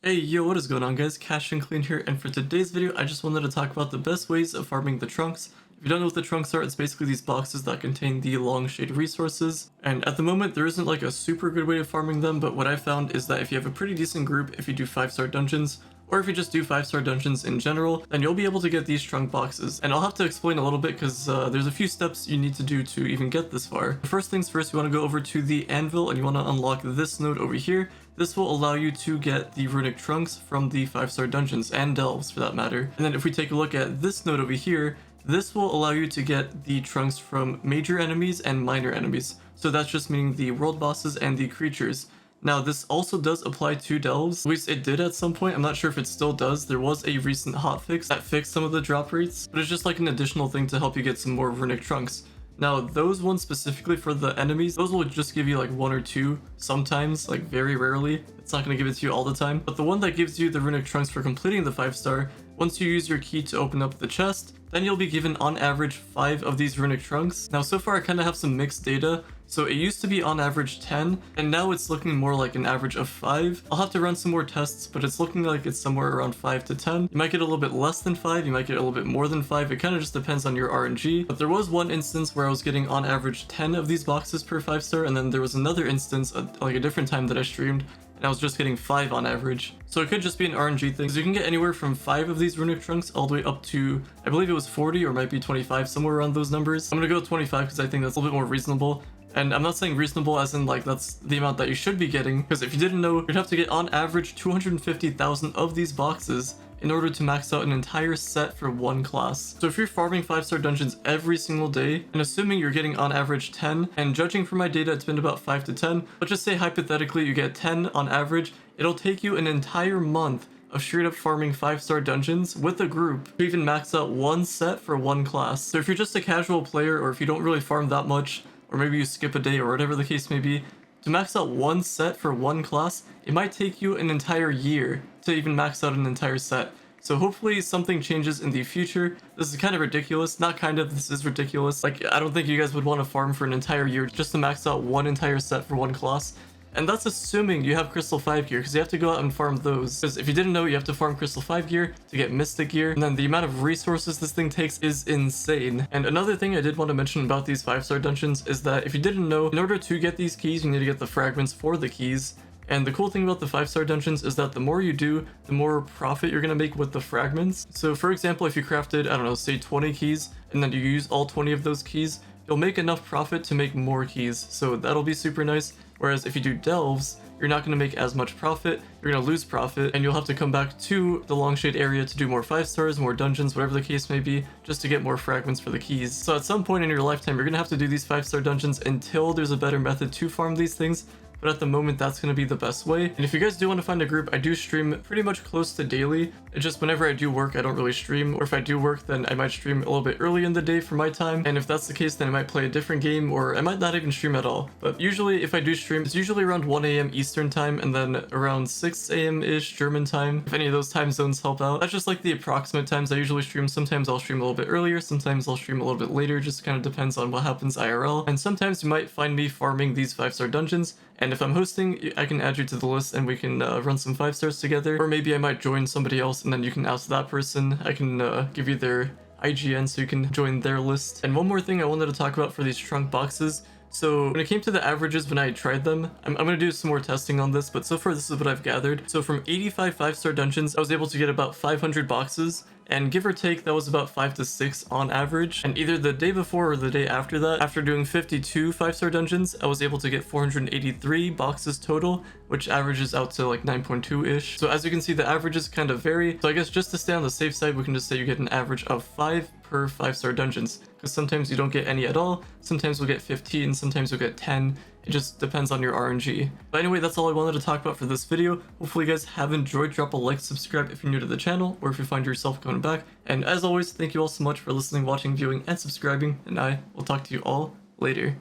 Hey yo, what is going on guys? Cash and Clean here, and for today's video I just wanted to talk about the best ways of farming the trunks. If you don't know what the trunks are, it's basically these boxes that contain the long shade resources, and at the moment there isn't like a super good way of farming them, but what I found is that if you have a pretty decent group, if you do 5-star dungeons, or if you just do 5-star dungeons in general, then you'll be able to get these trunk boxes. And I'll have to explain a little bit because there's a few steps you need to do to even get this far. First things first, you want to go over to the anvil and you want to unlock this node over here. This will allow you to get the runic trunks from the 5-star dungeons and delves for that matter. And then if we take a look at this node over here, this will allow you to get the trunks from major enemies and minor enemies. So that's just meaning the world bosses and the creatures. Now this also does apply to delves, at least it did at some point. I'm not sure if it still does. There was a recent hotfix that fixed some of the drop rates, but it's just like an additional thing to help you get some more runic trunks. Now those ones specifically for the enemies, those will just give you like 1 or 2 sometimes, like very rarely. It's not going to give it to you all the time. But the one that gives you the runic trunks for completing the 5-star, once you use your key to open up the chest, then you'll be given on average 5 of these runic trunks. Now so far I kind of have some mixed data. So it used to be on average 10, and now it's looking more like an average of 5. I'll have to run some more tests, but it's looking like it's somewhere around 5 to 10. You might get a little bit less than 5, you might get a little bit more than 5. It kind of just depends on your RNG. But there was one instance where I was getting on average 10 of these boxes per 5-star, and then there was another instance, like a different time that I streamed, and I was just getting 5 on average. So it could just be an RNG thing, because you can get anywhere from 5 of these runic trunks all the way up to, I believe it was 40 or might be 25, somewhere around those numbers. I'm gonna go with 25 because I think that's a little bit more reasonable. And I'm not saying reasonable as in like that's the amount that you should be getting, because if you didn't know, you'd have to get on average 250,000 of these boxes in order to max out an entire set for one class. So if you're farming 5-star dungeons every single day, and assuming you're getting on average 10, and judging from my data it's been about 5 to 10, let's just say hypothetically you get 10 on average, it'll take you an entire month of straight up farming 5-star dungeons with a group to even max out one set for one class. So if you're just a casual player, or if you don't really farm that much, or maybe you skip a day or whatever the case may be, to max out one set for one class, it might take you an entire year to even max out an entire set. So hopefully something changes in the future. This is kind of ridiculous. Not kind of, this is ridiculous. Like, I don't think you guys would want to farm for an entire year just to max out one entire set for one class. And that's assuming you have Crystal 5 gear, because you have to go out and farm those. Because if you didn't know, you have to farm Crystal 5 gear to get Mystic gear, and then the amount of resources this thing takes is insane. And another thing I did want to mention about these 5-star dungeons is that if you didn't know, in order to get these keys, you need to get the fragments for the keys. And the cool thing about the 5-star dungeons is that the more you do, the more profit you're going to make with the fragments. So for example, if you crafted, I don't know, say 20 keys, and then you use all 20 of those keys, you'll make enough profit to make more keys. So that'll be super nice. Whereas if you do delves, you're not going to make as much profit, you're going to lose profit, and you'll have to come back to the Longshade area to do more 5-stars, more dungeons, whatever the case may be, just to get more fragments for the keys. So at some point in your lifetime, you're going to have to do these 5-star dungeons until there's a better method to farm these things. But at the moment, that's going to be the best way. And if you guys do want to find a group, I do stream pretty much close to daily. It's just whenever I do work, I don't really stream. Or if I do work, then I might stream a little bit early in the day for my time. And if that's the case, then I might play a different game, or I might not even stream at all. But usually, if I do stream, it's usually around 1 a.m. Eastern time, and then around 6 a.m.-ish German time, if any of those time zones help out. That's just like the approximate times I usually stream. Sometimes I'll stream a little bit earlier, sometimes I'll stream a little bit later, just kind of depends on what happens IRL. And sometimes you might find me farming these 5-star dungeons, and if I'm hosting, I can add you to the list and we can run some 5-stars together. Or maybe I might join somebody else and then you can ask that person. I can give you their IGN so you can join their list. And one more thing I wanted to talk about for these trunk boxes. So when it came to the averages when I tried them, I'm going to do some more testing on this, but so far this is what I've gathered. So from 85 5-star dungeons, I was able to get about 500 boxes, and give or take that was about 5 to 6 on average. And either the day before or the day after that, after doing 52 5-star dungeons, I was able to get 483 boxes total, which averages out to like 9.2-ish. So as you can see, the averages kind of vary. So I guess just to stay on the safe side, we can just say you get an average of 5 per 5-star dungeons, because sometimes you don't get any at all, sometimes you'll get 15, sometimes you'll get 10. It just depends on your RNG. But anyway, that's all I wanted to talk about for this video. Hopefully you guys have enjoyed. Drop a like, subscribe if you're new to the channel, or if you find yourself coming back. And as always, thank you all so much for listening, watching, viewing, and subscribing, and I will talk to you all later.